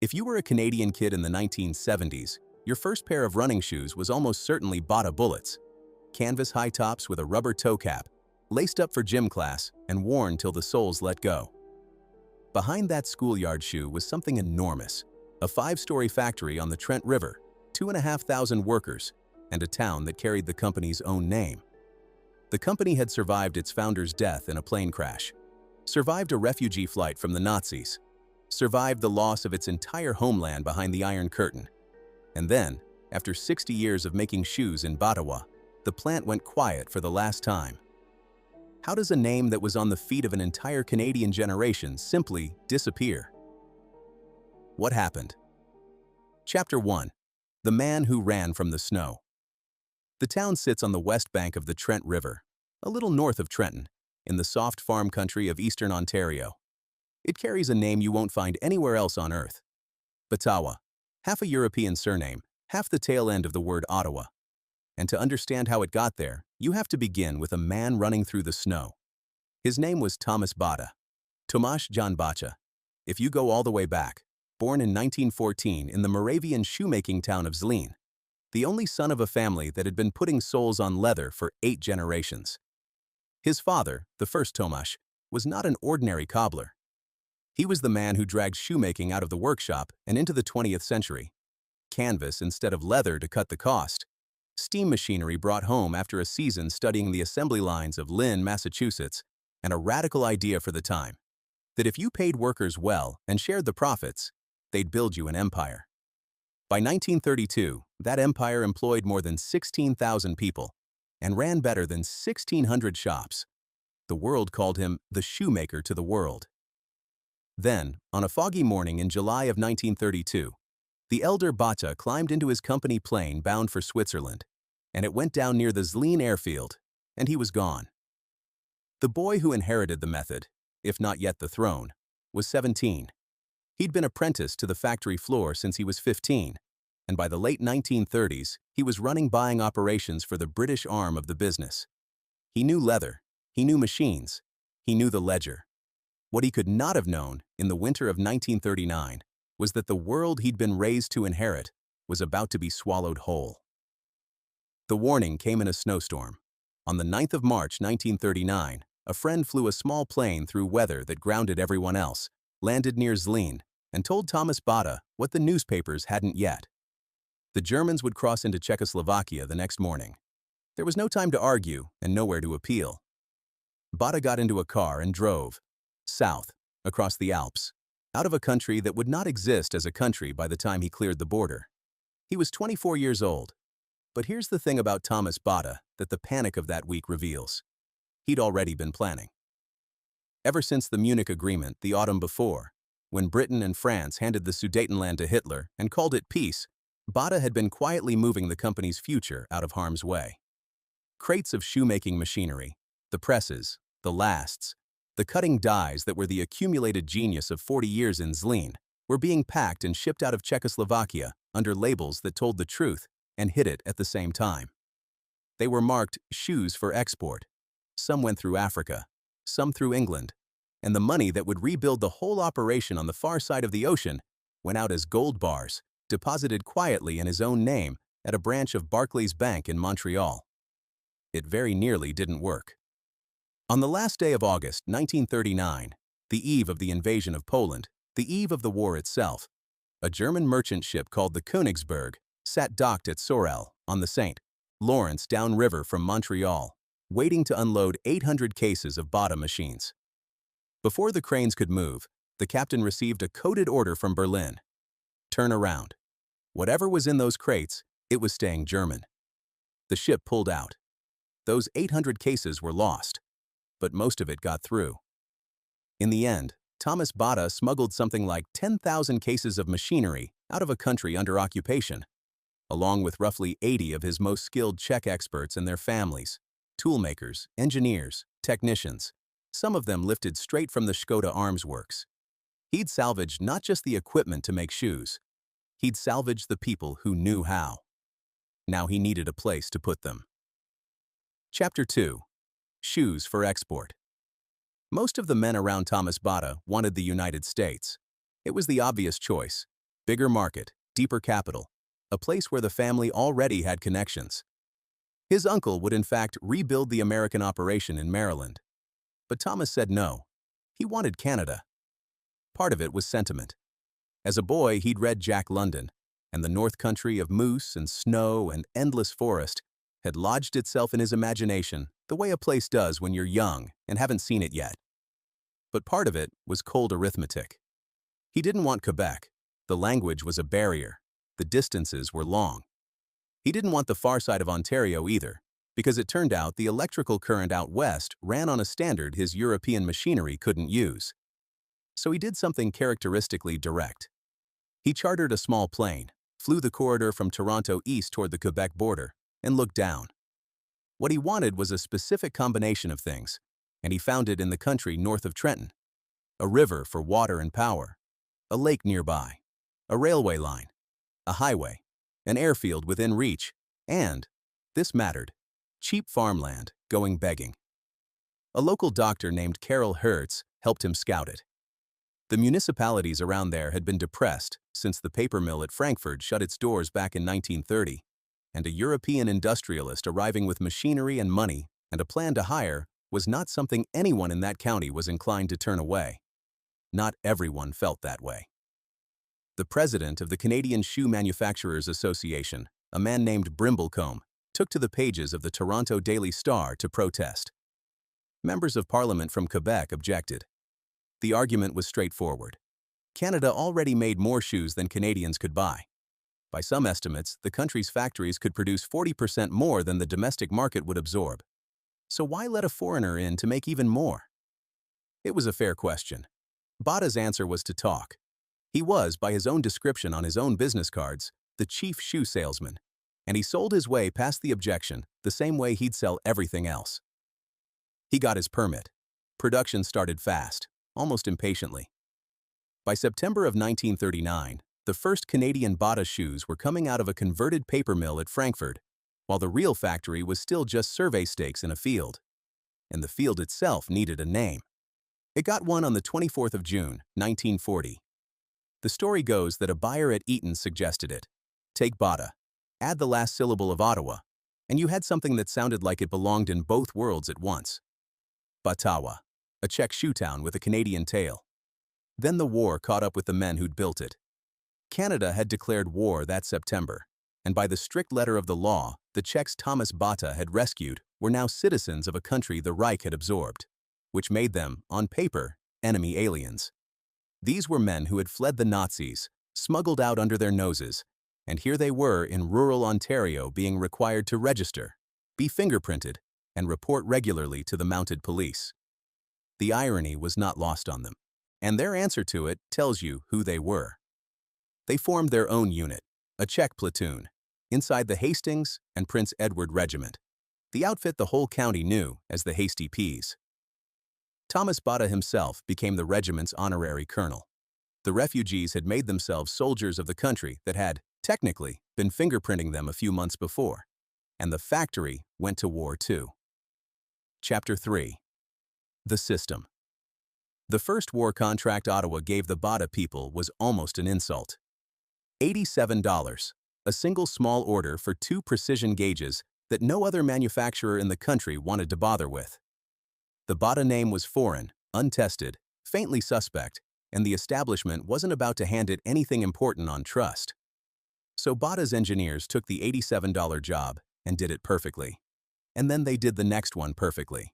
If you were a Canadian kid in the 1970s, your first pair of running shoes was almost certainly Bata Bullets, canvas high tops with a rubber toe cap, laced up for gym class and worn till the soles let go. Behind that schoolyard shoe was something enormous, a 5-story factory on the Trent River, 2,500 workers, and a town that carried the company's own name. The company had survived its founder's death in a plane crash, survived a refugee flight from the Nazis, survived the loss of its entire homeland behind the Iron Curtain. And then, after 60 years of making shoes in Batawa, the plant went quiet for the last time. How does a name that was on the feet of an entire Canadian generation simply disappear? What happened? Chapter 1. The Man Who Ran from the Snow. The town sits on the west bank of the Trent River, a little north of Trenton, in the soft farm country of eastern Ontario. It carries a name you won't find anywhere else on earth. Batawa, half a European surname, half the tail end of the word Ottawa. And to understand how it got there, you have to begin with a man running through the snow. His name was Thomas Bata, Tomasz John Bata. If you go all the way back, born in 1914 in the Moravian shoemaking town of Zlin, the only son of a family that had been putting soles on leather for 8 generations. His father, the first Tomasz, was not an ordinary cobbler. He was the man who dragged shoemaking out of the workshop and into the 20th century. Canvas instead of leather to cut the cost. Steam machinery brought home after a season studying the assembly lines of Lynn, Massachusetts, and a radical idea for the time, that if you paid workers well and shared the profits, they'd build you an empire. By 1932, that empire employed more than 16,000 people and ran better than 1,600 shops. The world called him the shoemaker to the world. Then, on a foggy morning in July of 1932, the elder Bata climbed into his company plane bound for Switzerland, and it went down near the Zlin airfield, and he was gone. The boy who inherited the method, if not yet the throne, was 17. He'd been apprenticed to the factory floor since he was 15, and by the late 1930s, he was running buying operations for the British arm of the business. He knew leather, he knew machines, he knew the ledger. What he could not have known in the winter of 1939 was that the world he'd been raised to inherit was about to be swallowed whole. The warning came in a snowstorm. On the 9th of March 1939, a friend flew a small plane through weather that grounded everyone else, landed near Zlin, and told Thomas Bata what the newspapers hadn't yet. The Germans would cross into Czechoslovakia the next morning. There was no time to argue and nowhere to appeal. Bata got into a car and drove south, across the Alps, out of a country that would not exist as a country by the time he cleared the border. He was 24 years old. But here's the thing about Thomas Bata that the panic of that week reveals. He'd already been planning. Ever since the Munich Agreement the autumn before, when Britain and France handed the Sudetenland to Hitler and called it peace, Bata had been quietly moving the company's future out of harm's way. Crates of shoemaking machinery, the presses, the lasts, the cutting dies that were the accumulated genius of 40 years in Zlin, were being packed and shipped out of Czechoslovakia under labels that told the truth and hid it at the same time. They were marked shoes for export. Some went through Africa, some through England, and the money that would rebuild the whole operation on the far side of the ocean went out as gold bars, deposited quietly in his own name at a branch of Barclays Bank in Montreal. It very nearly didn't work. On the last day of August 1939, the eve of the invasion of Poland, the eve of the war itself, a German merchant ship called the Königsberg sat docked at Sorel on the St. Lawrence downriver from Montreal, waiting to unload 800 cases of Bata machines. Before the cranes could move, the captain received a coded order from Berlin. Turn around. Whatever was in those crates, it was staying German. The ship pulled out. Those 800 cases were lost, but most of it got through. In the end, Thomas Bata smuggled something like 10,000 cases of machinery out of a country under occupation, along with roughly 80 of his most skilled Czech experts and their families, toolmakers, engineers, technicians, some of them lifted straight from the Škoda Arms Works. He'd salvaged not just the equipment to make shoes, he'd salvaged the people who knew how. Now he needed a place to put them. Chapter 2. Shoes for export. Most of the men around Thomas Bata wanted the United States. It was the obvious choice. Bigger market, deeper capital, a place where the family already had connections. His uncle would in fact rebuild the American operation in Maryland. But Thomas said no. He wanted Canada. Part of it was sentiment. As a boy, he'd read Jack London, and the North Country of moose and snow and endless forest had lodged itself in his imagination the way a place does when you're young and haven't seen it yet. But part of it was cold arithmetic. He didn't want Quebec. The language was a barrier. The distances were long. He didn't want the far side of Ontario either, because it turned out the electrical current out west ran on a standard his European machinery couldn't use. So he did something characteristically direct. He chartered a small plane, flew the corridor from Toronto east toward the Quebec border, and looked down. What he wanted was a specific combination of things, and he found it in the country north of Trenton. A river for water and power, a lake nearby, a railway line, a highway, an airfield within reach, and, this mattered, cheap farmland going begging. A local doctor named Carol Hertz helped him scout it. The municipalities around there had been depressed since the paper mill at Frankfurt shut its doors back in 1930, and a European industrialist arriving with machinery and money and a plan to hire was not something anyone in that county was inclined to turn away. Not everyone felt that way. The president of the Canadian Shoe Manufacturers Association, a man named Brimblecombe, took to the pages of the Toronto Daily Star to protest. Members of Parliament from Quebec objected. The argument was straightforward. Canada already made more shoes than Canadians could buy. By some estimates, the country's factories could produce 40% more than the domestic market would absorb. So why let a foreigner in to make even more? It was a fair question. Bata's answer was to talk. He was, by his own description on his own business cards, the chief shoe salesman, and he sold his way past the objection the same way he'd sell everything else. He got his permit. Production started fast, almost impatiently. By September of 1939, the first Canadian Bata shoes were coming out of a converted paper mill at Frankfurt, while the real factory was still just survey stakes in a field. And the field itself needed a name. It got one on the 24th of June, 1940. The story goes that a buyer at Eaton suggested it. Take Bata, add the last syllable of Ottawa, and you had something that sounded like it belonged in both worlds at once. Batawa, a Czech shoe town with a Canadian tail. Then the war caught up with the men who'd built it. Canada had declared war that September, and by the strict letter of the law, the Czechs Thomas Bata had rescued were now citizens of a country the Reich had absorbed, which made them, on paper, enemy aliens. These were men who had fled the Nazis, smuggled out under their noses, and here they were in rural Ontario being required to register, be fingerprinted, and report regularly to the mounted police. The irony was not lost on them, and their answer to it tells you who they were. They formed their own unit, a Czech platoon, inside the Hastings and Prince Edward Regiment, the outfit the whole county knew as the Hasty Peas. Thomas Bata himself became the regiment's honorary colonel. The refugees had made themselves soldiers of the country that had, technically, been fingerprinting them a few months before, and the factory went to war too. Chapter 3. The System. The first war contract Ottawa gave the Bata people was almost an insult. $87, a single small order for 2 precision gauges that no other manufacturer in the country wanted to bother with. The Bata name was foreign, untested, faintly suspect, and the establishment wasn't about to hand it anything important on trust. So Bata's engineers took the $87 job and did it perfectly. And then they did the next one perfectly.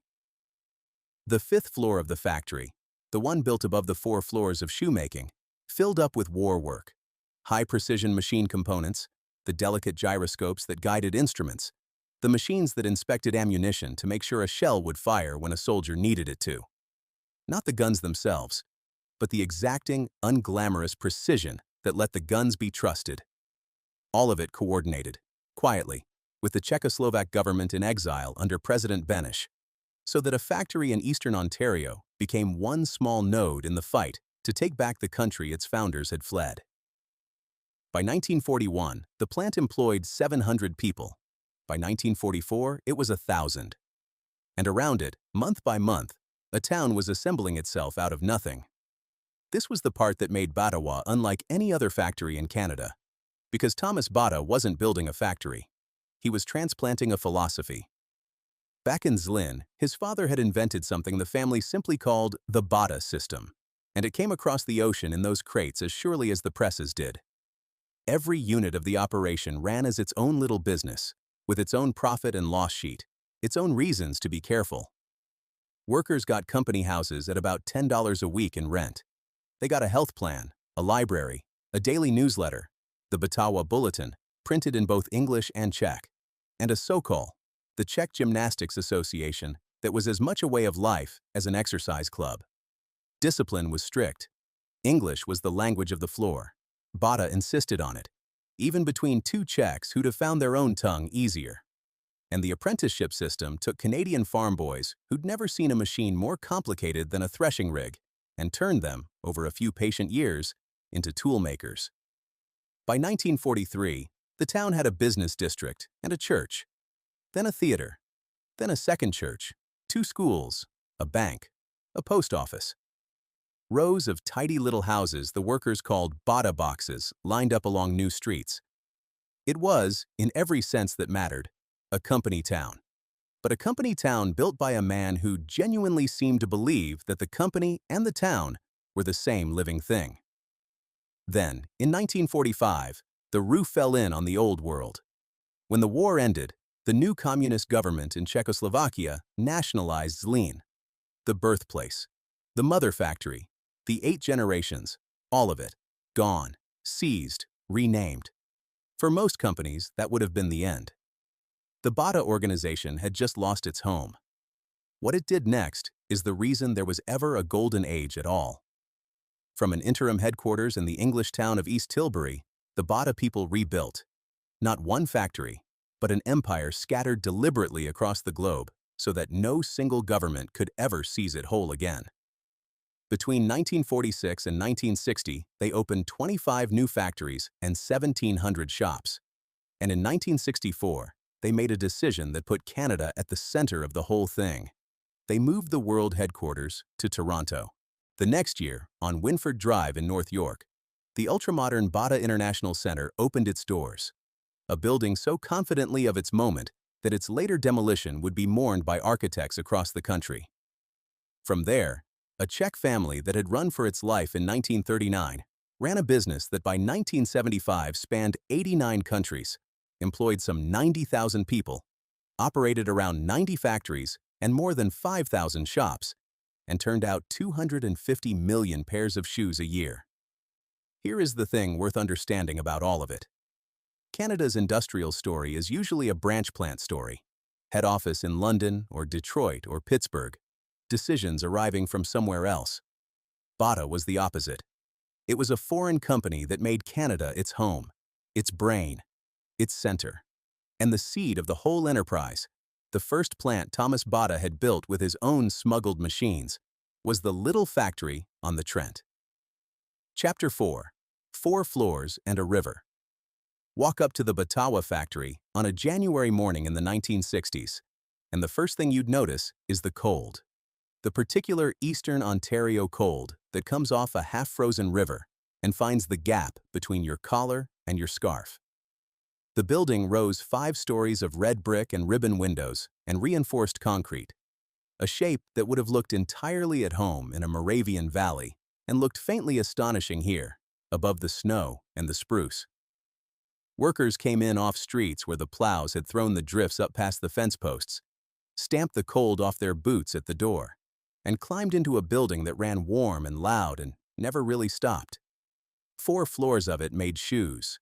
The 5th floor of the factory, the one built above the 4 floors of shoemaking, filled up with war work. High-precision machine components, the delicate gyroscopes that guided instruments, the machines that inspected ammunition to make sure a shell would fire when a soldier needed it to. Not the guns themselves, but the exacting, unglamorous precision that let the guns be trusted. All of it coordinated, quietly, with the Czechoslovak government in exile under President Beneš, so that a factory in eastern Ontario became one small node in the fight to take back the country its founders had fled. By 1941, the plant employed 700 people. By 1944, it was 1,000. And around it, month by month, a town was assembling itself out of nothing. This was the part that made Batawa unlike any other factory in Canada, because Thomas Bata wasn't building a factory. He was transplanting a philosophy. Back in Zlin, his father had invented something the family simply called the Bata system, and it came across the ocean in those crates as surely as the presses did. Every unit of the operation ran as its own little business, with its own profit and loss sheet, its own reasons to be careful. Workers got company houses at about $10 a week in rent. They got a health plan, a library, a daily newsletter, the Bata Bulletin, printed in both English and Czech, and a Sokol, the Czech Gymnastics Association that was as much a way of life as an exercise club. Discipline was strict. English was the language of the floor. Bata insisted on it, even between two Czechs who'd have found their own tongue easier. And the apprenticeship system took Canadian farm boys who'd never seen a machine more complicated than a threshing rig and turned them, over a few patient years, into tool makers. By 1943, the town had a business district and a church, then a theater, then a second church, 2 schools, a bank, a post office. Rows of tidy little houses the workers called Bata boxes lined up along new streets. It was, in every sense that mattered, a company town. But a company town built by a man who genuinely seemed to believe that the company and the town were the same living thing. Then, in 1945, the roof fell in on the old world. When the war ended, the new communist government in Czechoslovakia nationalized Zlín, the birthplace, the mother factory, the 8 generations, all of it, gone, seized, renamed. For most companies, that would have been the end. The Bata organization had just lost its home. What it did next is the reason there was ever a golden age at all. From an interim headquarters in the English town of East Tilbury, the Bata people rebuilt, not one factory, but an empire scattered deliberately across the globe so that no single government could ever seize it whole again. Between 1946 and 1960, they opened 25 new factories and 1,700 shops. And in 1964, they made a decision that put Canada at the center of the whole thing. They moved the world headquarters to Toronto. The next year, on Winford Drive in North York, the ultramodern Bata International Center opened its doors, a building so confidently of its moment that its later demolition would be mourned by architects across the country. From there, a Czech family that had run for its life in 1939 ran a business that by 1975 spanned 89 countries, employed some 90,000 people, operated around 90 factories and more than 5,000 shops, and turned out 250 million pairs of shoes a year. Here is the thing worth understanding about all of it. Canada's industrial story is usually a branch plant story. Head office in London or Detroit or Pittsburgh. Decisions arriving from somewhere else. Bata was the opposite. It was a foreign company that made Canada its home, its brain, its center, and the seed of the whole enterprise. The first plant Thomas Bata had built with his own smuggled machines was the little factory on the Trent. Chapter 4. 4 floors and a river. Walk up to the Batawa factory on a January morning in the 1960s, and the first thing you'd notice is the cold. The particular Eastern Ontario cold that comes off a half-frozen river and finds the gap between your collar and your scarf. The building rose 5 stories of red brick and ribbon windows and reinforced concrete, a shape that would have looked entirely at home in a Moravian valley and looked faintly astonishing here, above the snow and the spruce. Workers came in off streets where the plows had thrown the drifts up past the fence posts, stamped the cold off their boots at the door, and climbed into a building that ran warm and loud and never really stopped. 4 floors of it made shoes,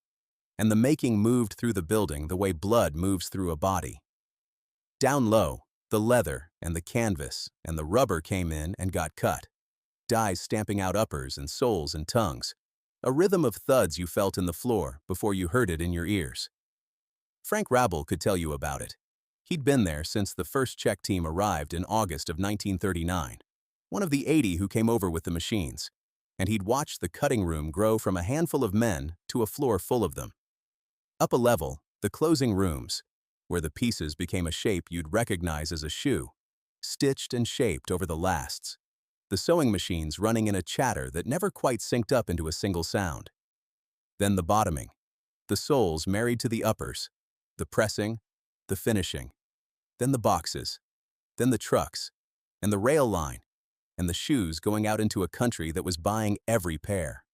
and the making moved through the building the way blood moves through a body. Down low, the leather and the canvas and the rubber came in and got cut, dyes stamping out uppers and soles and tongues, a rhythm of thuds you felt in the floor before you heard it in your ears. Frank Rabel could tell you about it. He'd been there since the first Czech team arrived in August of 1939, one of the 80 who came over with the machines, and he'd watched the cutting room grow from a handful of men to a floor full of them. Up a level, the closing rooms, where the pieces became a shape you'd recognize as a shoe, stitched and shaped over the lasts. the sewing machines running in a chatter that never quite synced up into a single sound. Then the bottoming, the soles married to the uppers, the pressing, the finishing, then the boxes, then the trucks, and the rail line, and the shoes going out into a country that was buying every pair.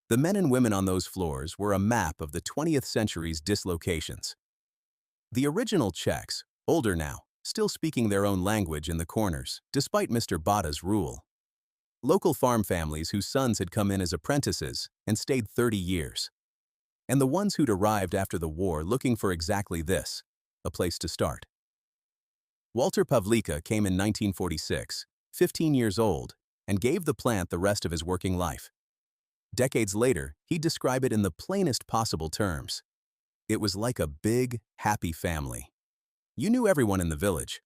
The men and women on those floors were a map of the 20th century's dislocations. The original Czechs, older now, still speaking their own language in the corners, despite Mr. Bata's rule. Local farm families whose sons had come in as apprentices and stayed 30 years. And the ones who'd arrived after the war looking for exactly this, a place to start. Walter Pavlika came in 1946, 15 years old, and gave the plant the rest of his working life. Decades later, he'd describe it in the plainest possible terms. It was like a big, happy family. You knew everyone in the village.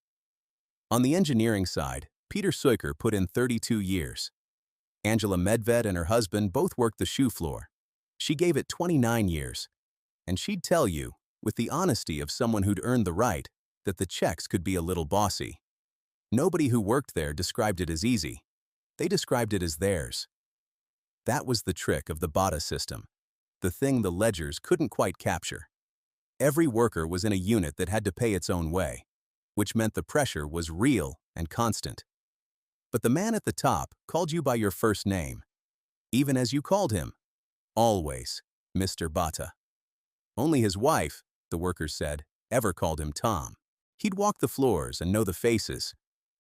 On the engineering side, Peter Seuker put in 32 years. Angela Medved and her husband both worked the shoe floor. She gave it 29 years. And she'd tell you, with the honesty of someone who'd earned the right, that the Czechs could be a little bossy. Nobody who worked there described it as easy. They described it as theirs. That was the trick of the Bata system, the thing the ledgers couldn't quite capture. Every worker was in a unit that had to pay its own way, which meant the pressure was real and constant. But the man at the top called you by your first name, even as you called him. Always, Mr. Bata. Only his wife, the workers said, ever called him Tom. He'd walk the floors and know the faces,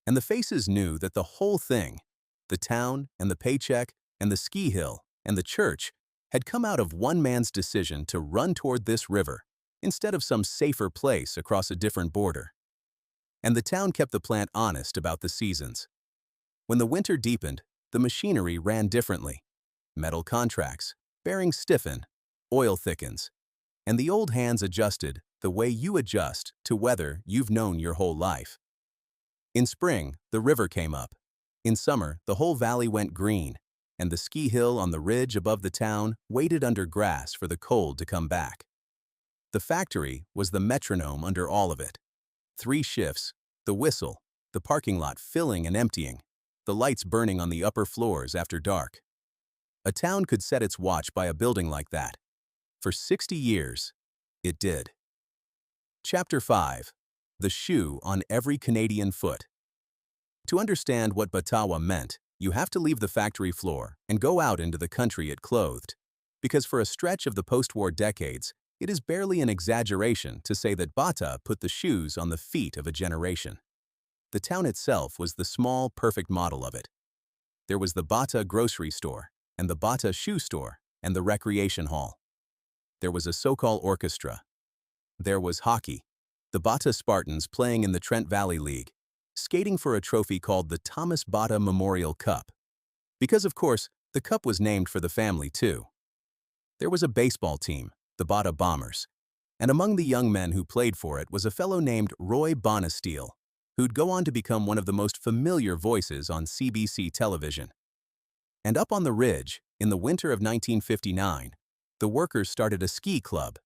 and the faces knew that the whole thing, the town and the paycheck and the ski hill and the church, had come out of one man's decision to run toward this river instead of some safer place across a different border. And the town kept the plant honest about the seasons. When the winter deepened, the machinery ran differently. Metal contracts, bearings stiffen, oil thickens, and the old hands adjusted the way you adjust to weather you've known your whole life. In spring, the river came up. In summer, the whole valley went green, and the ski hill on the ridge above the town waited under grass for the cold to come back. The factory was the metronome under all of it. 3 shifts, the whistle, the parking lot filling and emptying, the lights burning on the upper floors after dark. A town could set its watch by a building like that. For 60 years, it did. Chapter 5. The shoe on every Canadian foot. To understand what Batawa meant, you have to leave the factory floor and go out into the country it clothed. Because for a stretch of the post-war decades, it is barely an exaggeration to say that Bata put the shoes on the feet of a generation. The town itself was the small, perfect model of it. There was the Bata grocery store, and the Bata shoe store, and the recreation hall. There was a so-called orchestra. There was hockey, the Bata Spartans playing in the Trent Valley League, skating for a trophy called the Thomas Bata Memorial Cup. Because, of course, the cup was named for the family, too. There was a baseball team, the Bata Bombers, and among the young men who played for it was a fellow named Roy Bonesteel, who'd go on to become one of the most familiar voices on CBC television. And up on the ridge, in the winter of 1959, the workers started a ski club,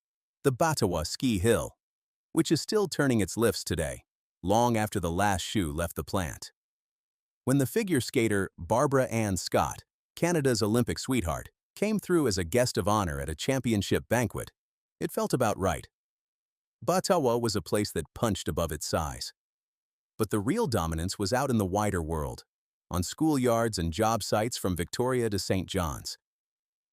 the Batawa Ski Hill, which is still turning its lifts today, long after the last shoe left the plant. When the figure skater Barbara Ann Scott, Canada's Olympic sweetheart, came through as a guest of honor at a championship banquet, it felt about right. Batawa was a place that punched above its size. But the real dominance was out in the wider world, on schoolyards and job sites from Victoria to St. John's.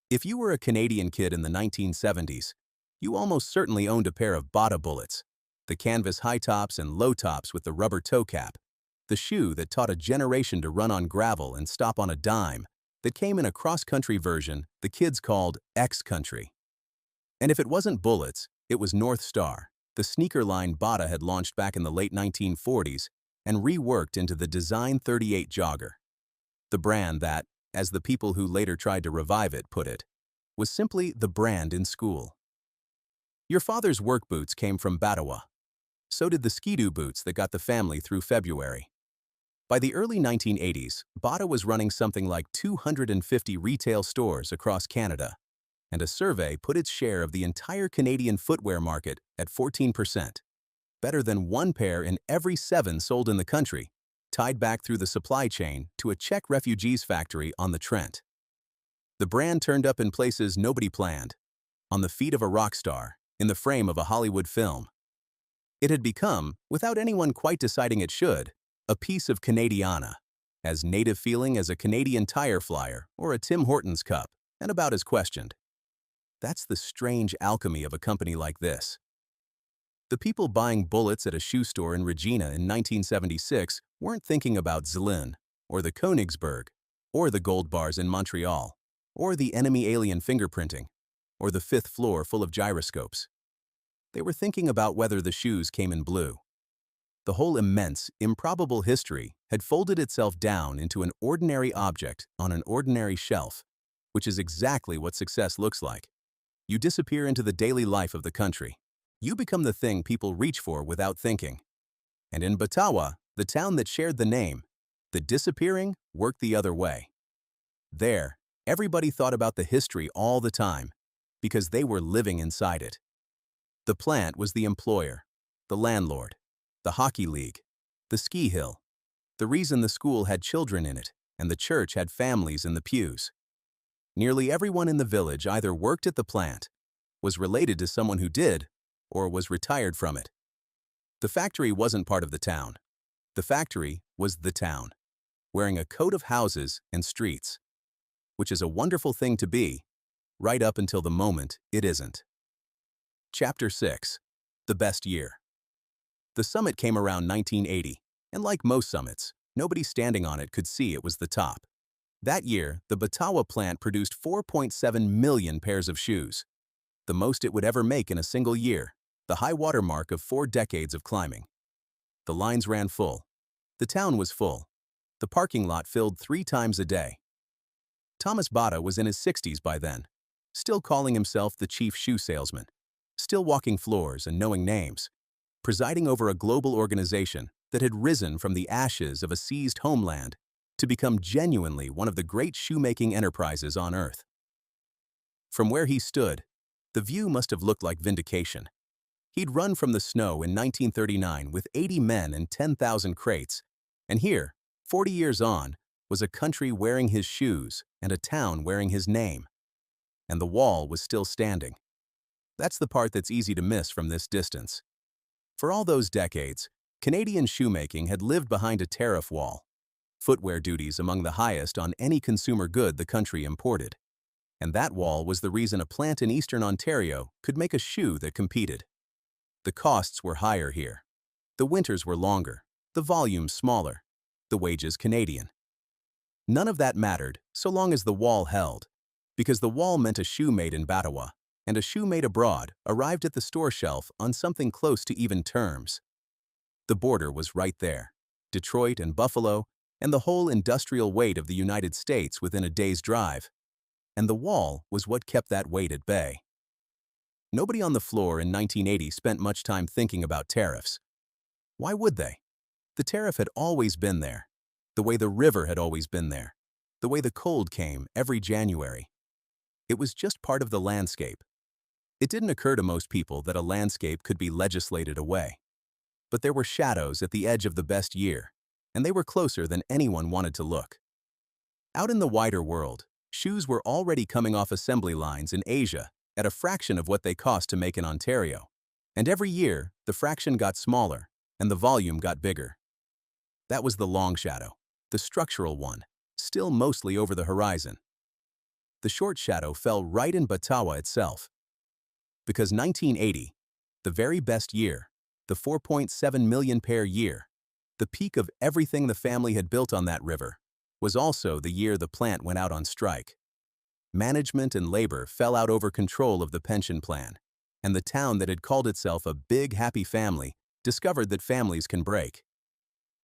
If you were a Canadian kid in the 1970s, you almost certainly owned a pair of Bata Bullets, the canvas high tops and low tops with the rubber toe cap, the shoe that taught a generation to run on gravel and stop on a dime, that came in a cross-country version the kids called X-Country. And if it wasn't Bullets, it was North Star, the sneaker line Bata had launched back in the late 1940s and reworked into the Design 38 jogger. The brand that, as the people who later tried to revive it put it, was simply the brand in school. Your father's work boots came from Batawa. So did the skidoo boots that got the family through February. By the early 1980s, Bata was running something like 250 retail stores across Canada, and a survey put its share of the entire Canadian footwear market at 14%, better than 1 pair in every 7 sold in the country, tied back through the supply chain to a Czech refugees factory on the Trent. The brand turned up in places nobody planned, on the feet of a rock star, in the frame of a Hollywood film. It had become, without anyone quite deciding it should, a piece of Canadiana, as native feeling as a Canadian tire flyer or a Tim Hortons cup, and about as questioned. That's the strange alchemy of a company like this. The people buying bullets at a shoe store in Regina in 1976 weren't thinking about Zlin, or the Königsberg, or the gold bars in Montreal, or the enemy alien fingerprinting, or the fifth floor full of gyroscopes. They were thinking about whether the shoes came in blue. The whole immense, improbable history had folded itself down into an ordinary object on an ordinary shelf, which is exactly what success looks like. You disappear into the daily life of the country. You become the thing people reach for without thinking. And in Batawa, the town that shared the name, the disappearing worked the other way. There, everybody thought about the history all the time, because they were living inside it. The plant was the employer, the landlord, the hockey league, the ski hill, the reason the school had children in it, and the church had families in the pews. Nearly everyone in the village either worked at the plant, was related to someone who did, or was retired from it. The factory wasn't part of the town. The factory was the town, wearing a coat of houses and streets, which is a wonderful thing to be, right up until the moment it isn't. Chapter 6. The Best Year. The summit came around 1980, and like most summits, nobody standing on it could see it was the top. That year, the Batawa plant produced 4.7 million pairs of shoes, the most it would ever make in a single year, the high water mark of 4 decades of climbing. The lines ran full. The town was full. The parking lot filled 3 times a day. Thomas Bata was in his 60s by then, still calling himself the chief shoe salesman, still walking floors and knowing names, presiding over a global organization that had risen from the ashes of a seized homeland to become genuinely one of the great shoemaking enterprises on earth. From where he stood, the view must have looked like vindication. He'd run from the snow in 1939 with 80 men and 10,000 crates, and here, 40 years on, was a country wearing his shoes and a town wearing his name. And the wall was still standing. That's the part that's easy to miss from this distance. For all those decades, Canadian shoemaking had lived behind a tariff wall, footwear duties among the highest on any consumer good the country imported. And that wall was the reason a plant in eastern Ontario could make a shoe that competed. The costs were higher here. The winters were longer, the volumes smaller, the wages Canadian. None of that mattered so long as the wall held, because the wall meant a shoe made in Batawa, and a shoe made abroad arrived at the store shelf on something close to even terms. The border was right there, Detroit and Buffalo, and the whole industrial weight of the United States within a day's drive. And the wall was what kept that weight at bay. Nobody on the floor in 1980 spent much time thinking about tariffs. Why would they? The tariff had always been there, the way the river had always been there, the way the cold came every January. It was just part of the landscape. It didn't occur to most people that a landscape could be legislated away. But there were shadows at the edge of the best year, and they were closer than anyone wanted to look. Out in the wider world, shoes were already coming off assembly lines in Asia at a fraction of what they cost to make in Ontario, and every year the fraction got smaller and the volume got bigger. That was the long shadow, the structural one, still mostly over the horizon. The short shadow fell right in Batawa itself. Because 1980, the very best year, the 4.7 million pair year, the peak of everything the family had built on that river, was also the year the plant went out on strike. Management and labor fell out over control of the pension plan, and the town that had called itself a big, happy family discovered that families can break.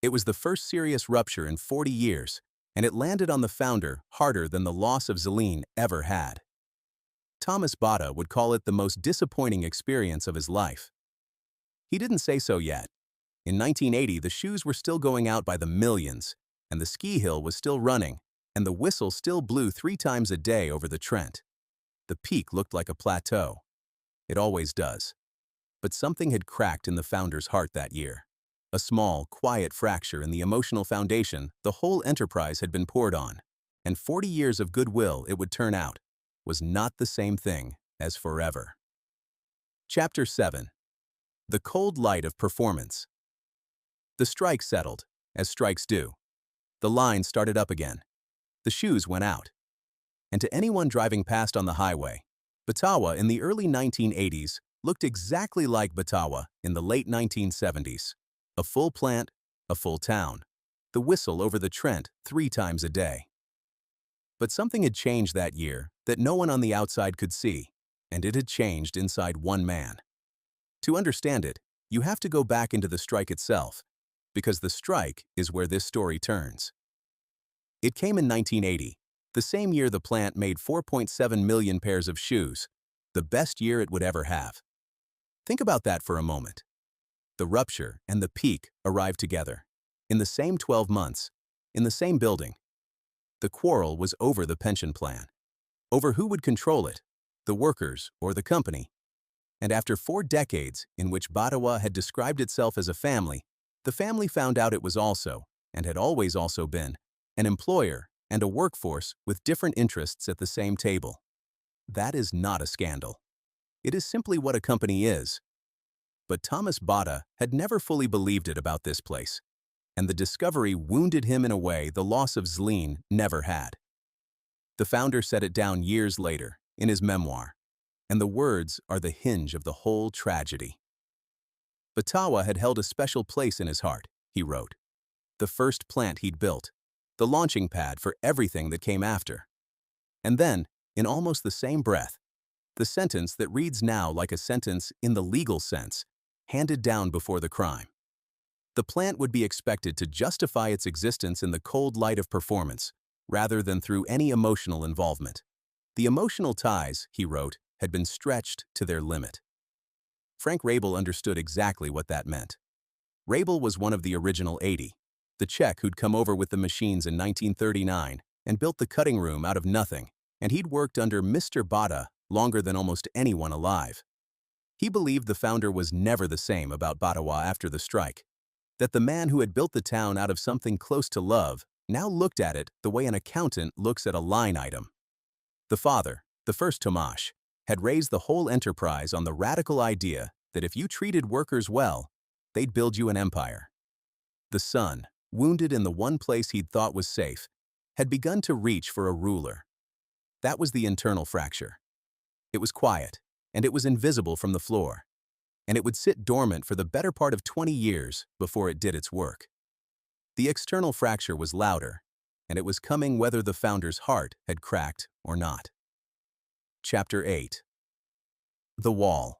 It was the first serious rupture in 40 years, and it landed on the founder harder than the loss of Zelene ever had. Thomas Bata would call it the most disappointing experience of his life. He didn't say so yet. In 1980, the shoes were still going out by the millions, and the ski hill was still running, and the whistle still blew 3 times a day over the Trent. The peak looked like a plateau. It always does. But something had cracked in the founder's heart that year. a small, quiet fracture in the emotional foundation the whole enterprise had been poured on, and 40 years of goodwill, it would turn out, was not the same thing as forever. Chapter 7. The Cold Light of Performance. The strike settled, as strikes do. The line started up again. The shoes went out. And to anyone driving past on the highway, Batawa in the early 1980s looked exactly like Batawa in the late 1970s. A full plant, a full town, the whistle over the Trent 3 times a day. But something had changed that year that no one on the outside could see, and it had changed inside one man. To understand it, you have to go back into the strike itself, because the strike is where this story turns. It came in 1980, the same year the plant made 4.7 million pairs of shoes, the best year it would ever have. Think about that for a moment. The rupture and the peak arrived together, in the same 12 months, in the same building. The quarrel was over the pension plan, over who would control it, the workers or the company. And after 4 decades in which Batawa had described itself as a family, the family found out it was also, and had always also been, an employer and a workforce with different interests at the same table. That is not a scandal. It is simply what a company is. But Thomas Bata had never fully believed it about this place, and the discovery wounded him in a way the loss of Zleen never had. The founder set it down years later, in his memoir, and the words are the hinge of the whole tragedy. Batawa had held a special place in his heart, he wrote. The first plant he'd built, the launching pad for everything that came after. And then, in almost the same breath, the sentence that reads now like a sentence in the legal sense, handed down before the crime. The plant would be expected to justify its existence in the cold light of performance, rather than through any emotional involvement. The emotional ties, he wrote, had been stretched to their limit. Frank Rabel understood exactly what that meant. Rabel was one of the original 80, the Czech who'd come over with the machines in 1939 and built the cutting room out of nothing, and he'd worked under Mr. Bata longer than almost anyone alive. He believed the founder was never the same about Batawa after the strike, that the man who had built the town out of something close to love now looked at it the way an accountant looks at a line item. The father, the first Tomasz, had raised the whole enterprise on the radical idea that if you treated workers well, they'd build you an empire. The son, wounded in the one place he'd thought was safe, had begun to reach for a ruler. That was the internal fracture. It was quiet, and it was invisible from the floor, and it would sit dormant for the better part of 20 years before it did its work. The external fracture was louder, and it was coming whether the founder's heart had cracked or not. Chapter 8. The Wall.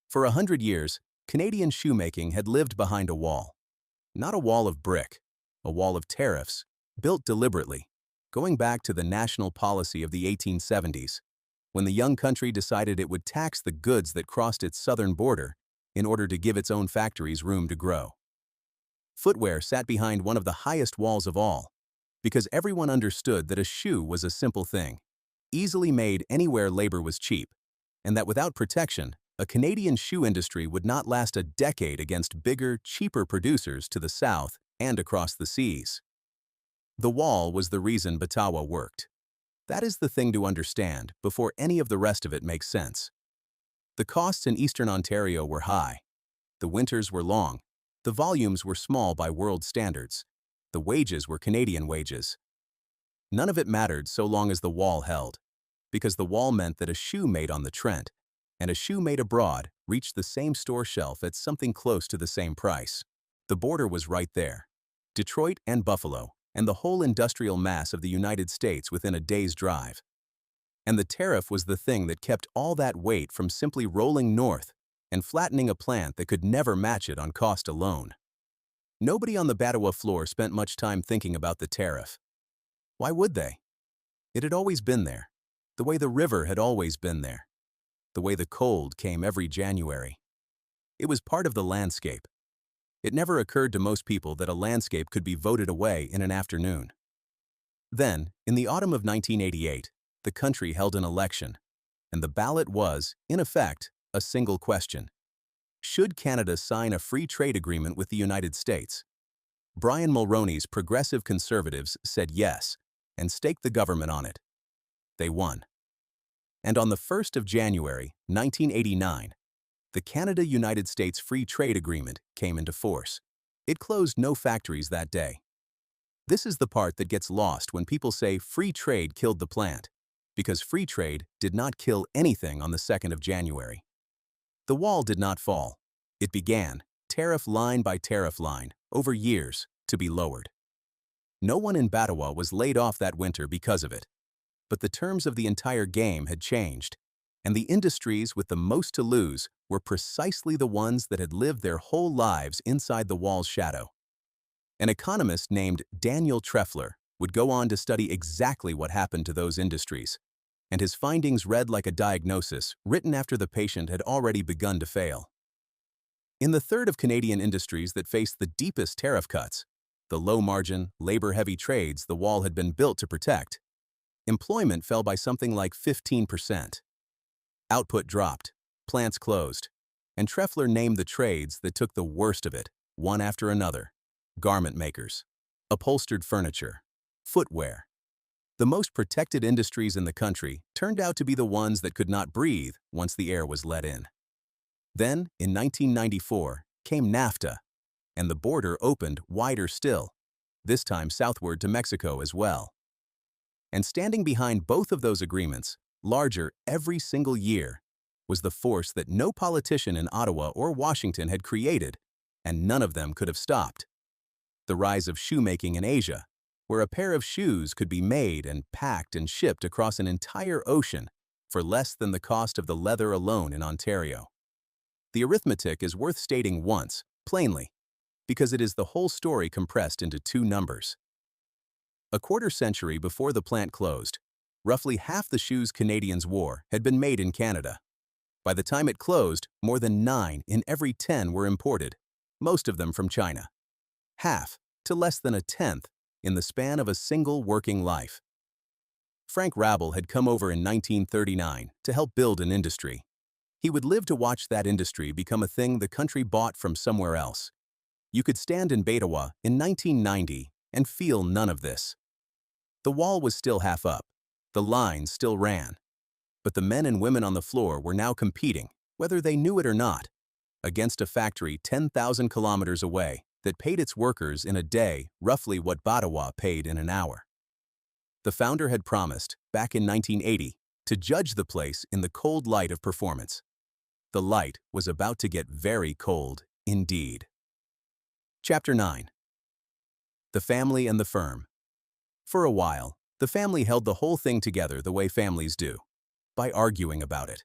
For 100 years, Canadian shoemaking had lived behind a wall. Not a wall of brick, a wall of tariffs, built deliberately, going back to the national policy of the 1870s, when the young country decided it would tax the goods that crossed its southern border in order to give its own factories room to grow. Footwear sat behind one of the highest walls of all, because everyone understood that a shoe was a simple thing, easily made anywhere labor was cheap, and that without protection, a Canadian shoe industry would not last a decade against bigger, cheaper producers to the south and across the seas. The wall was the reason Batawa worked. That is the thing to understand before any of the rest of it makes sense. The costs in Eastern Ontario were high. The winters were long. The volumes were small by world standards. The wages were Canadian wages. None of it mattered so long as the wall held, because the wall meant that a shoe made on the Trent and a shoe made abroad reached the same store shelf at something close to the same price. The border was right there. Detroit and Buffalo, and the whole industrial mass of the United States within a day's drive. And the tariff was the thing that kept all that weight from simply rolling north and flattening a plant that could never match it on cost alone. Nobody on the Batawa floor spent much time thinking about the tariff. Why would they? It had always been there, the way the river had always been there, the way the cold came every January. It was part of the landscape. It never occurred to most people that a landscape could be voted away in an afternoon. Then, in the autumn of 1988, the country held an election, and the ballot was, in effect, a single question. Should Canada sign a free trade agreement with the United States? Brian Mulroney's progressive conservatives said yes and staked the government on it. They won. And on the 1st of January, 1989, the Canada-United States Free Trade Agreement came into force. It closed no factories that day. This is the part that gets lost when people say free trade killed the plant, because free trade did not kill anything on the 2nd of January. The wall did not fall. It began, tariff line by tariff line, over years, to be lowered. No one in Batawa was laid off that winter because of it. But the terms of the entire game had changed, and the industries with the most to lose were precisely the ones that had lived their whole lives inside the wall's shadow. An economist named Daniel Treffler would go on to study exactly what happened to those industries, and his findings read like a diagnosis written after the patient had already begun to fail. In the third of Canadian industries that faced the deepest tariff cuts, the low-margin, labor-heavy trades the wall had been built to protect, employment fell by something like 15%. Output dropped, plants closed, and Treffler named the trades that took the worst of it, one after another: garment makers, upholstered furniture, footwear. The most protected industries in the country turned out to be the ones that could not breathe once the air was let in. Then, in 1994, came NAFTA, and the border opened wider still, this time southward to Mexico as well. And standing behind both of those agreements, larger every single year, was the force that no politician in Ottawa or Washington had created, and none of them could have stopped: the rise of shoemaking in Asia, where a pair of shoes could be made and packed and shipped across an entire ocean for less than the cost of the leather alone in Ontario. The arithmetic is worth stating once, plainly, because it is the whole story compressed into two numbers. A quarter century before the plant closed, roughly half the shoes Canadians wore had been made in Canada. By the time it closed, more than 9 in every 10 were imported, most of them from China. Half, to less than a tenth, in the span of a single working life. Frank Rabel had come over in 1939 to help build an industry. He would live to watch that industry become a thing the country bought from somewhere else. You could stand in Batawa in 1990 and feel none of this. The wall was still half up. The lines still ran. But the men and women on the floor were now competing, whether they knew it or not, against a factory 10,000 kilometers away that paid its workers in a day roughly what Batawa paid in an hour. The founder had promised, back in 1980, to judge the place in the cold light of performance. The light was about to get very cold indeed. Chapter 9. The Family and the Firm. For a while, the family held the whole thing together the way families do, by arguing about it.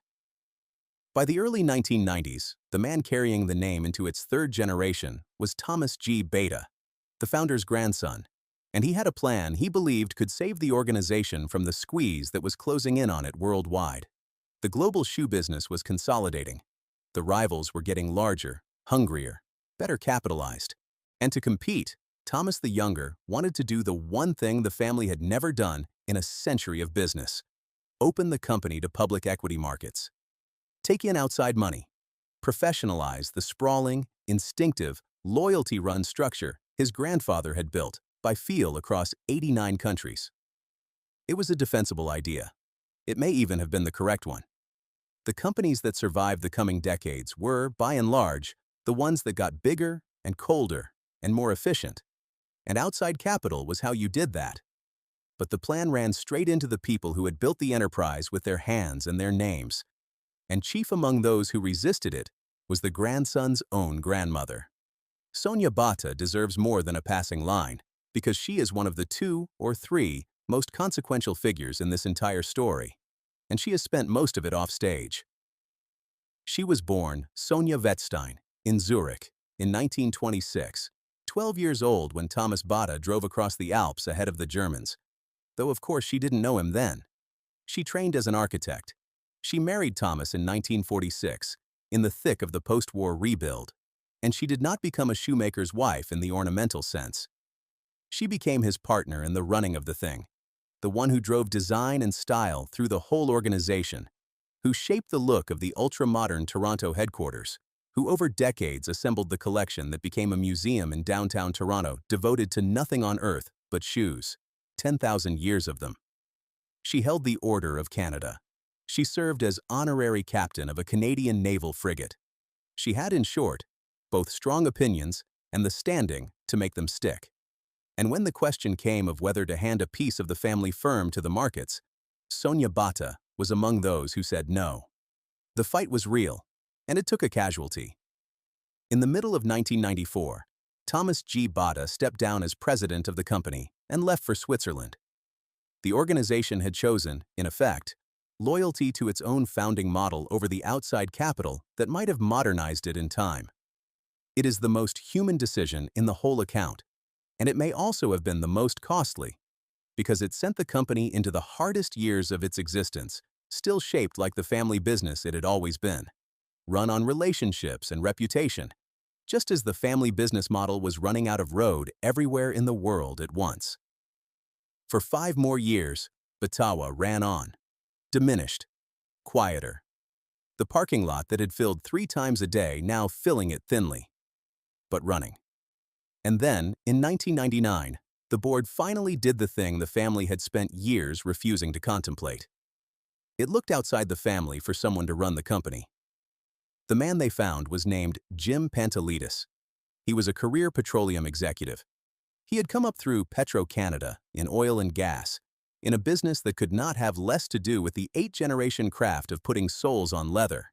By the early 1990s, the man carrying the name into its third generation was Thomas G. Bata, the founder's grandson, and he had a plan he believed could save the organization from the squeeze that was closing in on it worldwide. The global shoe business was consolidating. The rivals were getting larger, hungrier, better capitalized. And to compete, Thomas the Younger wanted to do the one thing the family had never done in a century of business: open the company to public equity markets. Take in outside money. Professionalize the sprawling, instinctive, loyalty-run structure his grandfather had built by feel across 89 countries. It was a defensible idea. It may even have been the correct one. The companies that survived the coming decades were, by and large, the ones that got bigger and colder and more efficient. And outside capital was how you did that. But the plan ran straight into the people who had built the enterprise with their hands and their names. And chief among those who resisted it was the grandson's own grandmother. Sonia Bata deserves more than a passing line, because she is one of the 2 or 3 most consequential figures in this entire story, and she has spent most of it off stage. She was born Sonia Wettstein in Zurich in 1926, 12 years old when Thomas Bata drove across the Alps ahead of the Germans, though of course she didn't know him then. She trained as an architect. She married Thomas in 1946, in the thick of the post-war rebuild, and she did not become a shoemaker's wife in the ornamental sense. She became his partner in the running of the thing, the one who drove design and style through the whole organization, who shaped the look of the ultra-modern Toronto headquarters, who over decades assembled the collection that became a museum in downtown Toronto devoted to nothing on earth but shoes, 10,000 years of them. She held the Order of Canada. She served as honorary captain of a Canadian naval frigate. She had, in short, both strong opinions and the standing to make them stick. And when the question came of whether to hand a piece of the family firm to the markets, Sonia Bata was among those who said no. The fight was real, and it took a casualty. In the middle of 1994, Thomas G. Bata stepped down as president of the company and left for Switzerland. The organization had chosen, in effect, loyalty to its own founding model over the outside capital that might have modernized it in time. It is the most human decision in the whole account, and it may also have been the most costly, because it sent the company into the hardest years of its existence, still shaped like the family business it had always been, run on relationships and reputation, just as the family business model was running out of road everywhere in the world at once. For 5 more years, Batawa ran on, diminished, quieter. The parking lot that had filled 3 times a day now filling it thinly, but running. And then, in 1999, the board finally did the thing the family had spent years refusing to contemplate. It looked outside the family for someone to run the company. The man they found was named Jim Pantelides. He was a career petroleum executive. He had come up through Petro-Canada in oil and gas, in a business that could not have less to do with the 8th-generation craft of putting soles on leather.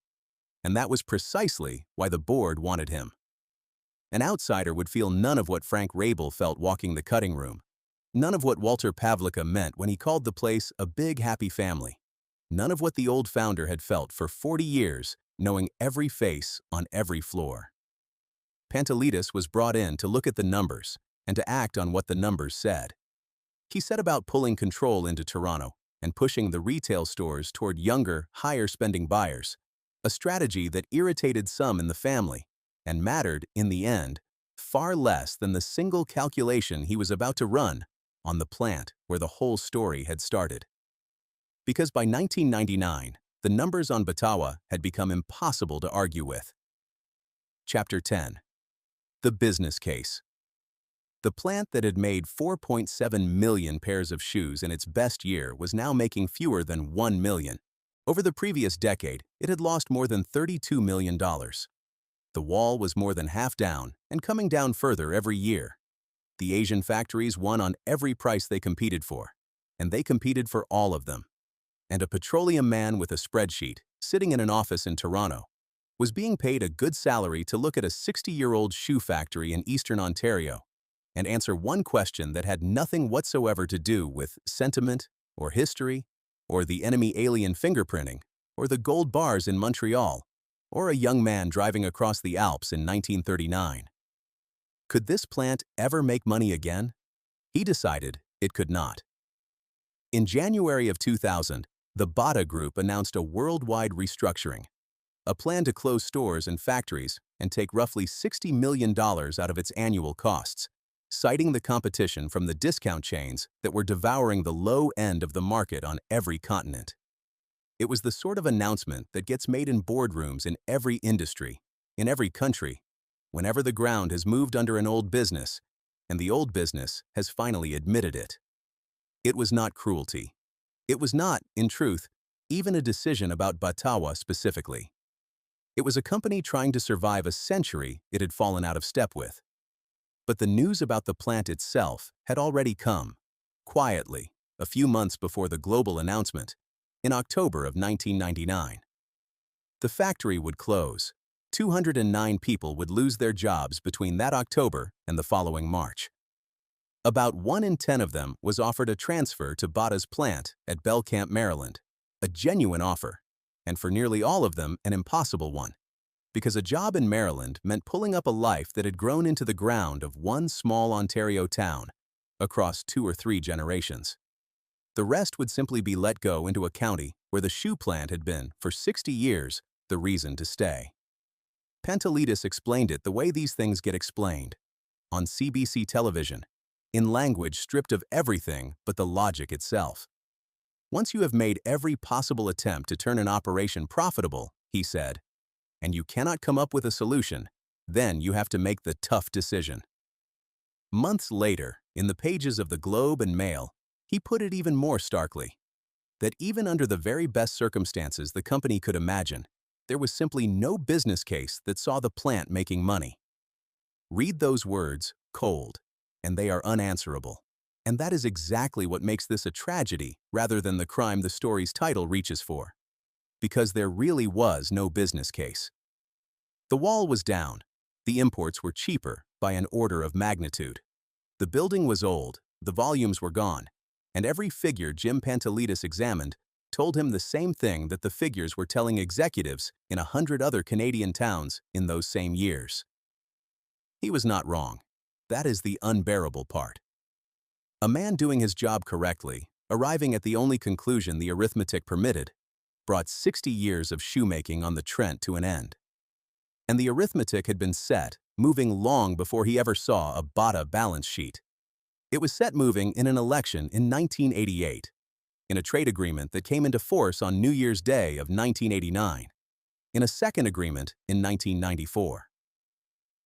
And that was precisely why the board wanted him. An outsider would feel none of what Frank Rabel felt walking the cutting room, none of what Walter Pavlica meant when he called the place a big, happy family, none of what the old founder had felt for 40 years, knowing every face on every floor. Pantelides was brought in to look at the numbers and to act on what the numbers said. He set about pulling control into Toronto and pushing the retail stores toward younger, higher-spending buyers, a strategy that irritated some in the family and mattered, in the end, far less than the single calculation he was about to run on the plant where the whole story had started. Because by 1999, the numbers on Batawa had become impossible to argue with. Chapter 10. The Business Case. The plant that had made 4.7 million pairs of shoes in its best year was now making fewer than 1 million. Over the previous decade, it had lost more than $32 million. The wall was more than half down and coming down further every year. The Asian factories won on every price they competed for, and they competed for all of them. And a petroleum man with a spreadsheet, sitting in an office in Toronto, was being paid a good salary to look at a 60-year-old shoe factory in eastern Ontario and answer one question that had nothing whatsoever to do with sentiment or history or the enemy alien fingerprinting or the gold bars in Montreal or a young man driving across the Alps in 1939. Could this plant ever make money again? He decided it could not. In January of 2000, the Bata Group announced a worldwide restructuring, a plan to close stores and factories and take roughly $60 million out of its annual costs, citing the competition from the discount chains that were devouring the low end of the market on every continent. It was the sort of announcement that gets made in boardrooms in every industry, in every country, whenever the ground has moved under an old business, and the old business has finally admitted it. It was not cruelty. It was not, in truth, even a decision about Batawa specifically. It was a company trying to survive a century it had fallen out of step with. But the news about the plant itself had already come, quietly, a few months before the global announcement, in October of 1999. The factory would close. 209 people would lose their jobs between that October and the following March. About 1 in 10 of them was offered a transfer to Bata's plant at Belcamp, Maryland, a genuine offer, and for nearly all of them an impossible one, because a job in Maryland meant pulling up a life that had grown into the ground of one small Ontario town across 2 or 3 generations. The rest would simply be let go into a county where the shoe plant had been, for 60 years, the reason to stay. Pantelides explained it the way these things get explained, on CBC television, in language stripped of everything but the logic itself. Once you have made every possible attempt to turn an operation profitable, he said, and you cannot come up with a solution, then you have to make the tough decision. Months later, in the pages of the Globe and Mail, he put it even more starkly, that even under the very best circumstances the company could imagine, there was simply no business case that saw the plant making money. Read those words, cold, and they are unanswerable. And that is exactly what makes this a tragedy rather than the crime the story's title reaches for. Because there really was no business case. The wall was down. The imports were cheaper by an order of magnitude. The building was old, the volumes were gone, and every figure Jim Pantelidis examined told him the same thing that the figures were telling executives in 100 other Canadian towns in those same years. He was not wrong. That is the unbearable part. A man doing his job correctly, arriving at the only conclusion the arithmetic permitted, brought 60 years of shoemaking on the Trent to an end. And the arithmetic had been set, moving long before he ever saw a Bata balance sheet. It was set moving in an election in 1988, in a trade agreement that came into force on New Year's Day of 1989, in a second agreement in 1994,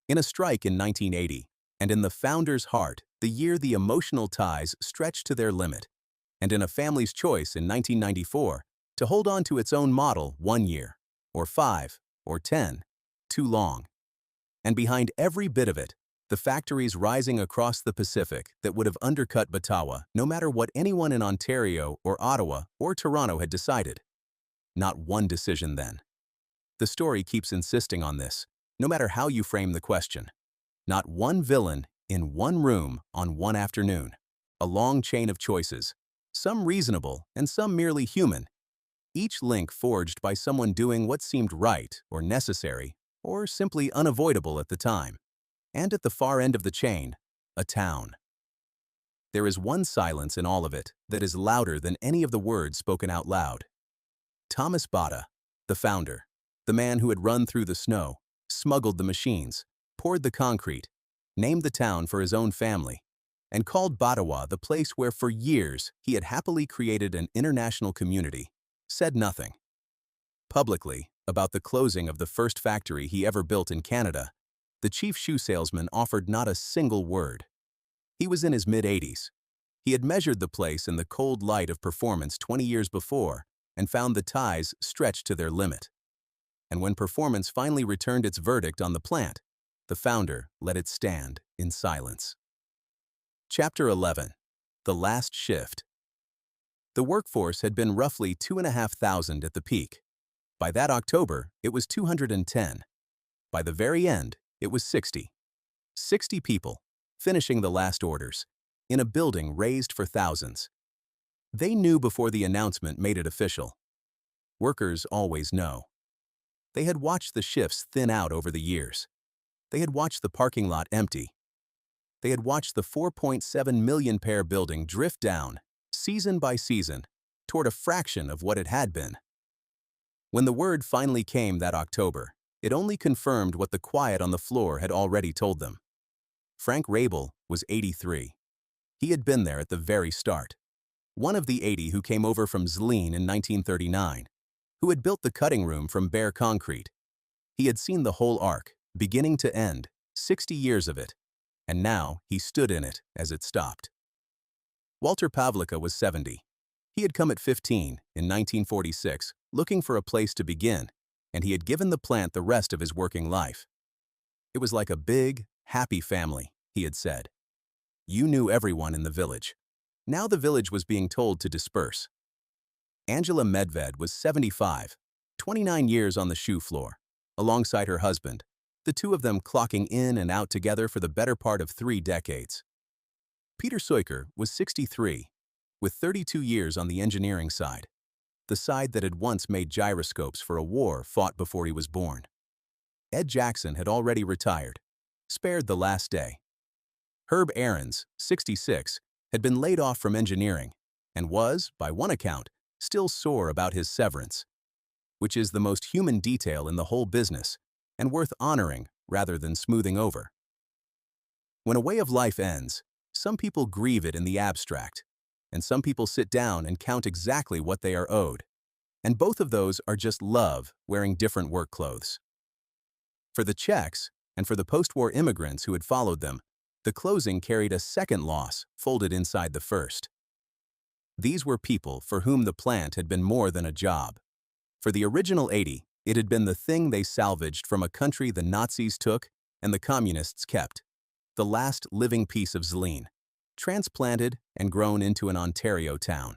in a strike in 1980, and in the founder's heart, the year the emotional ties stretched to their limit, and in a family's choice in 1994 to hold on to its own model 1 year, or 5, or 10, too long. And behind every bit of it, the factories rising across the Pacific that would have undercut Batawa no matter what anyone in Ontario or Ottawa or Toronto had decided. Not one decision then. The story keeps insisting on this, no matter how you frame the question. Not one villain in one room on one afternoon. A long chain of choices, some reasonable and some merely human, each link forged by someone doing what seemed right or necessary or simply unavoidable at the time. And at the far end of the chain, a town. There is one silence in all of it that is louder than any of the words spoken out loud. Thomas Bata, the founder, the man who had run through the snow, smuggled the machines, poured the concrete, named the town for his own family, and called Batawa the place where for years he had happily created an international community, said nothing. Publicly, about the closing of the first factory he ever built in Canada, the chief shoe salesman offered not a single word. He was in his mid-80s. He had measured the place in the cold light of performance 20 years before and found the ties stretched to their limit. And when performance finally returned its verdict on the plant, the founder let it stand in silence. Chapter 11. The Last Shift. The workforce had been roughly 2,500 at the peak. By that October, it was 210. By the very end, it was 60. 60 people, finishing the last orders, in a building raised for thousands. They knew before the announcement made it official. Workers always know. They had watched the shifts thin out over the years. They had watched the parking lot empty. They had watched the 4.7 million pair building drift down, season by season, toward a fraction of what it had been. When the word finally came that October, it only confirmed what the quiet on the floor had already told them. Frank Rabel was 83. He had been there at the very start. One of the 80 who came over from Zlín in 1939, who had built the cutting room from bare concrete. He had seen the whole arc, beginning to end, 60 years of it, and now he stood in it as it stopped. Walter Pavlica was 70. He had come at 15, in 1946, looking for a place to begin, and he had given the plant the rest of his working life. It was like a big, happy family, he had said. You knew everyone in the village. Now the village was being told to disperse. Angela Medved was 75, 29 years on the shoe floor, alongside her husband, the two of them clocking in and out together for the better part of 3 decades. Peter Seuker was 63, with 32 years on the engineering side, the side that had once made gyroscopes for a war fought before he was born. Ed Jackson had already retired, spared the last day. Herb Aarons, 66, had been laid off from engineering and was, by one account, still sore about his severance, which is the most human detail in the whole business and worth honoring rather than smoothing over. When a way of life ends, some people grieve it in the abstract, and some people sit down and count exactly what they are owed. And both of those are just love wearing different work clothes. For the Czechs, and for the post-war immigrants who had followed them, the closing carried a second loss folded inside the first. These were people for whom the plant had been more than a job. For the original 80, it had been the thing they salvaged from a country the Nazis took and the communists kept, the last living piece of Zlin, transplanted and grown into an Ontario town.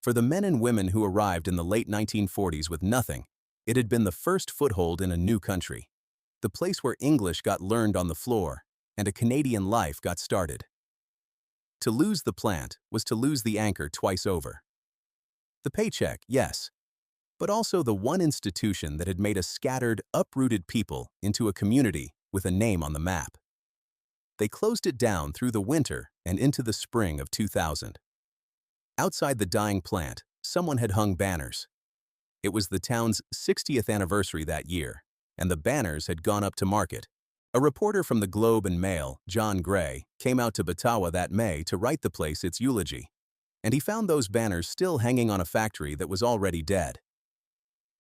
For the men and women who arrived in the late 1940s with nothing, it had been the first foothold in a new country, the place where English got learned on the floor and a Canadian life got started. To lose the plant was to lose the anchor twice over. The paycheck, yes, but also the one institution that had made a scattered, uprooted people into a community with a name on the map. They closed it down through the winter and into the spring of 2000. Outside the dying plant, someone had hung banners. It was the town's 60th anniversary that year, and the banners had gone up to market. A reporter from the Globe and Mail, John Gray, came out to Batawa that May to write the place its eulogy, and he found those banners still hanging on a factory that was already dead.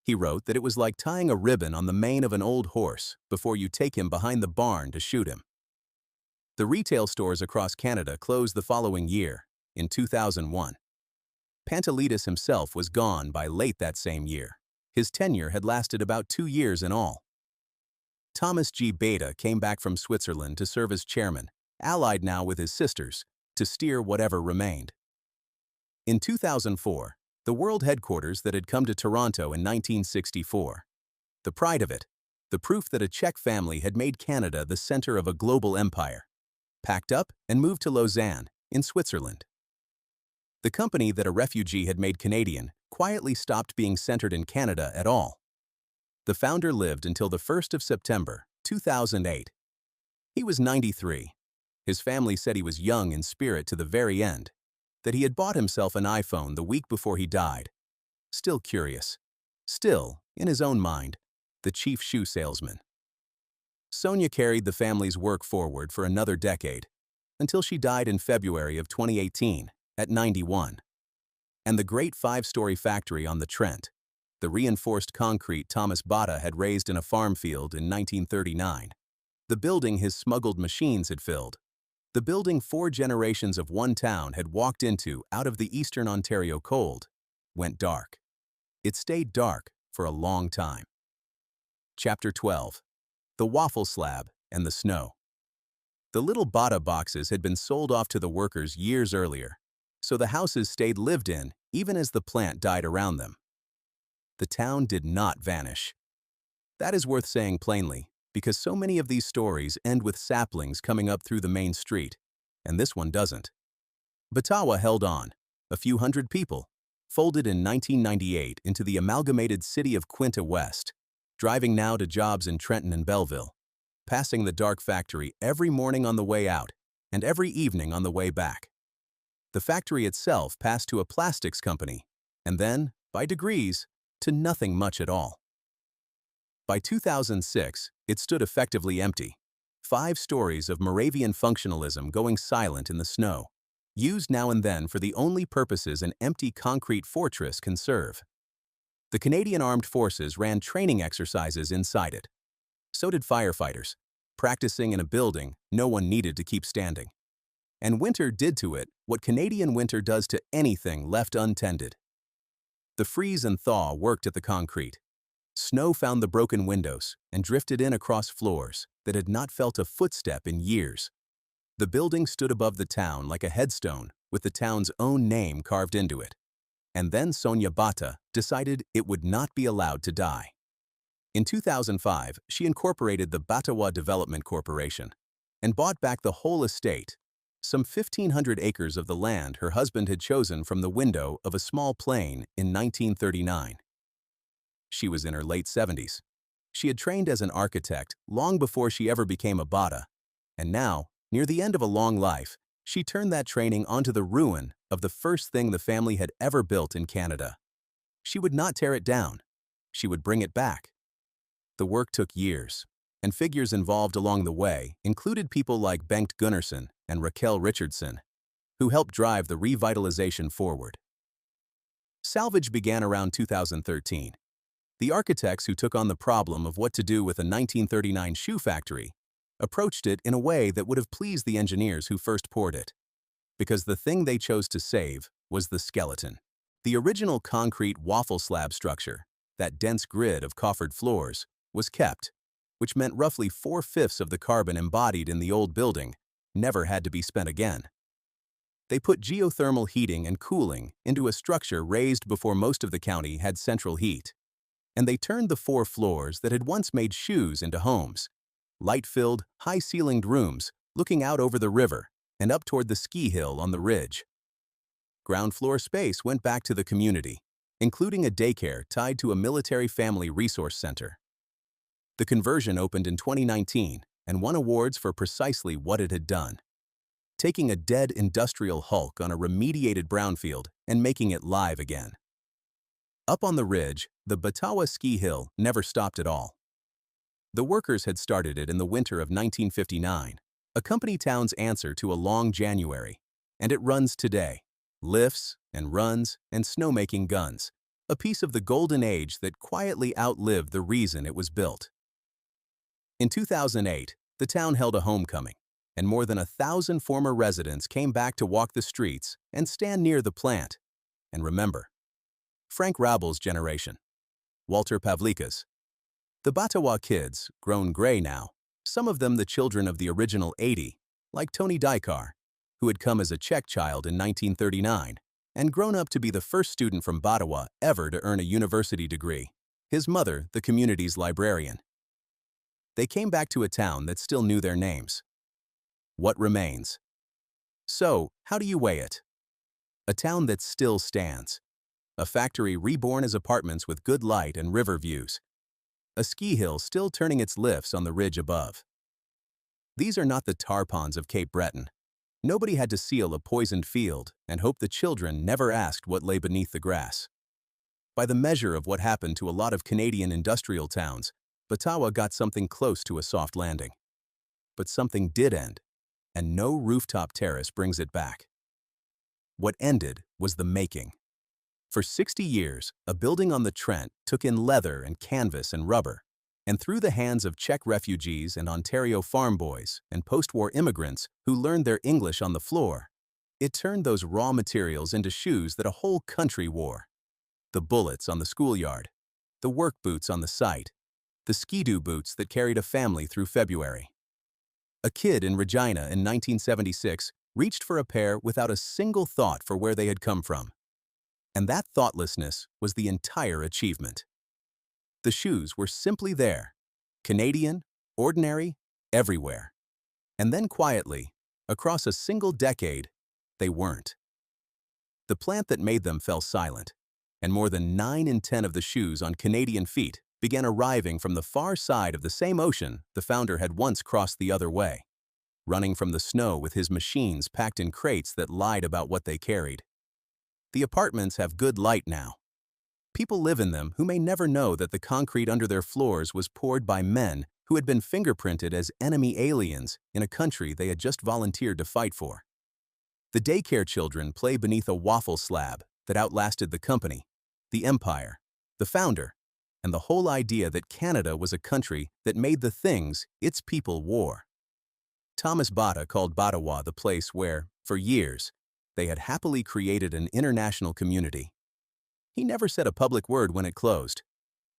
He wrote that it was like tying a ribbon on the mane of an old horse before you take him behind the barn to shoot him. The retail stores across Canada closed the following year, in 2001. Pantelides himself was gone by late that same year. His tenure had lasted about 2 years in all. Thomas G. Bata came back from Switzerland to serve as chairman, allied now with his sisters, to steer whatever remained. In 2004, the world headquarters that had come to Toronto in 1964, the pride of it, the proof that a Czech family had made Canada the center of a global empire, packed up and moved to Lausanne, in Switzerland. The company that a refugee had made Canadian quietly stopped being centered in Canada at all. The founder lived until the 1st of September, 2008. He was 93. His family said he was young in spirit to the very end, that he had bought himself an iPhone the week before he died. Still curious. Still, in his own mind, the chief shoe salesman. Sonia carried the family's work forward for another decade, until she died in February of 2018, at 91. And the great 5-story factory on the Trent, the reinforced concrete Thomas Bata had raised in a farm field in 1939, the building his smuggled machines had filled, the building 4 generations of one town had walked into out of the eastern Ontario cold, went dark. It stayed dark for a long time. Chapter 12. The Waffle Slab and the Snow. The little Bata boxes had been sold off to the workers years earlier, so the houses stayed lived in even as the plant died around them. The town did not vanish. That is worth saying plainly, because so many of these stories end with saplings coming up through the main street, and this one doesn't. Batawa held on, a few hundred people, folded in 1998 into the amalgamated city of Quinte West, driving now to jobs in Trenton and Belleville, passing the dark factory every morning on the way out and every evening on the way back. The factory itself passed to a plastics company, and then, by degrees, to nothing much at all. By 2006, it stood effectively empty, 5 stories of Moravian functionalism going silent in the snow, used now and then for the only purposes an empty concrete fortress can serve. The Canadian Armed Forces ran training exercises inside it. So did firefighters, practicing in a building no one needed to keep standing. And winter did to it what Canadian winter does to anything left untended. The freeze and thaw worked at the concrete. Snow found the broken windows and drifted in across floors that had not felt a footstep in years. The building stood above the town like a headstone with the town's own name carved into it. And then Sonia Bata decided it would not be allowed to die. In 2005, she incorporated the Batawa Development Corporation and bought back the whole estate, some 1,500 acres of the land her husband had chosen from the window of a small plane in 1939. She was in her late 70s. She had trained as an architect long before she ever became a Bata, and now, near the end of a long life, she turned that training onto the ruin of the first thing the family had ever built in Canada. She would not tear it down. She would bring it back. The work took years, and figures involved along the way included people like Bengt Gunnarsson and Raquel Richardson, who helped drive the revitalization forward. Salvage began around 2013. The architects who took on the problem of what to do with a 1939 shoe factory approached it in a way that would have pleased the engineers who first poured it, because the thing they chose to save was the skeleton. The original concrete waffle slab structure, that dense grid of coffered floors, was kept, which meant roughly 4/5 of the carbon embodied in the old building never had to be spent again. They put geothermal heating and cooling into a structure raised before most of the county had central heat, and they turned the 4 floors that had once made shoes into homes, light-filled, high-ceilinged rooms looking out over the river and up toward the ski hill on the ridge. Ground floor space went back to the community, including a daycare tied to a military family resource center. The conversion opened in 2019 and won awards for precisely what it had done, taking a dead industrial hulk on a remediated brownfield and making it live again. Up on the ridge, the Batawa ski hill never stopped at all. The workers had started it in the winter of 1959, a company town's answer to a long January, and it runs today. Lifts and runs and snowmaking guns, a piece of the golden age that quietly outlived the reason it was built. In 2008, the town held a homecoming, and more than 1,000 former residents came back to walk the streets and stand near the plant and remember. Frank Raubel's generation, Walter Pavlika's. The Batawa kids, grown gray now, some of them the children of the original 80, like Tony Dykar, who had come as a Czech child in 1939 and grown up to be the first student from Batawa ever to earn a university degree, his mother the community's librarian. They came back to a town that still knew their names. What remains? So, how do you weigh it? A town that still stands. A factory reborn as apartments with good light and river views. A ski hill still turning its lifts on the ridge above. These are not the tar ponds of Cape Breton. Nobody had to seal a poisoned field and hope the children never asked what lay beneath the grass. By the measure of what happened to a lot of Canadian industrial towns, Batawa got something close to a soft landing. But something did end, and no rooftop terrace brings it back. What ended was the making. For 60 years, a building on the Trent took in leather and canvas and rubber, and through the hands of Czech refugees and Ontario farm boys and post-war immigrants who learned their English on the floor, it turned those raw materials into shoes that a whole country wore. The bullets on the schoolyard, the work boots on the site, the skidoo boots that carried a family through February. A kid in Regina in 1976 reached for a pair without a single thought for where they had come from. And that thoughtlessness was the entire achievement. The shoes were simply there, Canadian, ordinary, everywhere. And then quietly, across a single decade, they weren't. The plant that made them fell silent, and more than 9 in 10 of the shoes on Canadian feet began arriving from the far side of the same ocean the founder had once crossed the other way, running from the snow with his machines packed in crates that lied about what they carried. The apartments have good light now. People live in them who may never know that the concrete under their floors was poured by men who had been fingerprinted as enemy aliens in a country they had just volunteered to fight for. The daycare children play beneath a waffle slab that outlasted the company, the empire, the founder, and the whole idea that Canada was a country that made the things its people wore. Thomas Bata called Batawa the place where, for years, they had happily created an international community. He never said a public word when it closed.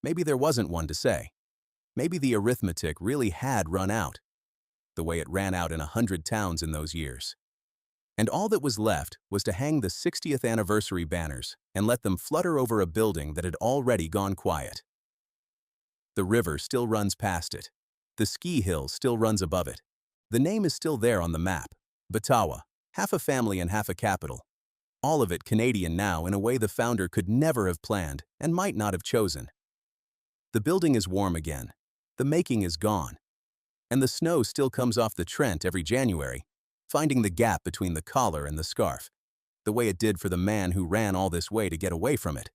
Maybe there wasn't one to say. Maybe the arithmetic really had run out, the way it ran out in 100 towns in those years. And all that was left was to hang the 60th anniversary banners and let them flutter over a building that had already gone quiet. The river still runs past it. The ski hill still runs above it. The name is still there on the map, Batawa, half a family and half a capital. All of it Canadian now in a way the founder could never have planned and might not have chosen. The building is warm again. The making is gone. And the snow still comes off the Trent every January, finding the gap between the collar and the scarf, the way it did for the man who ran all this way to get away from it.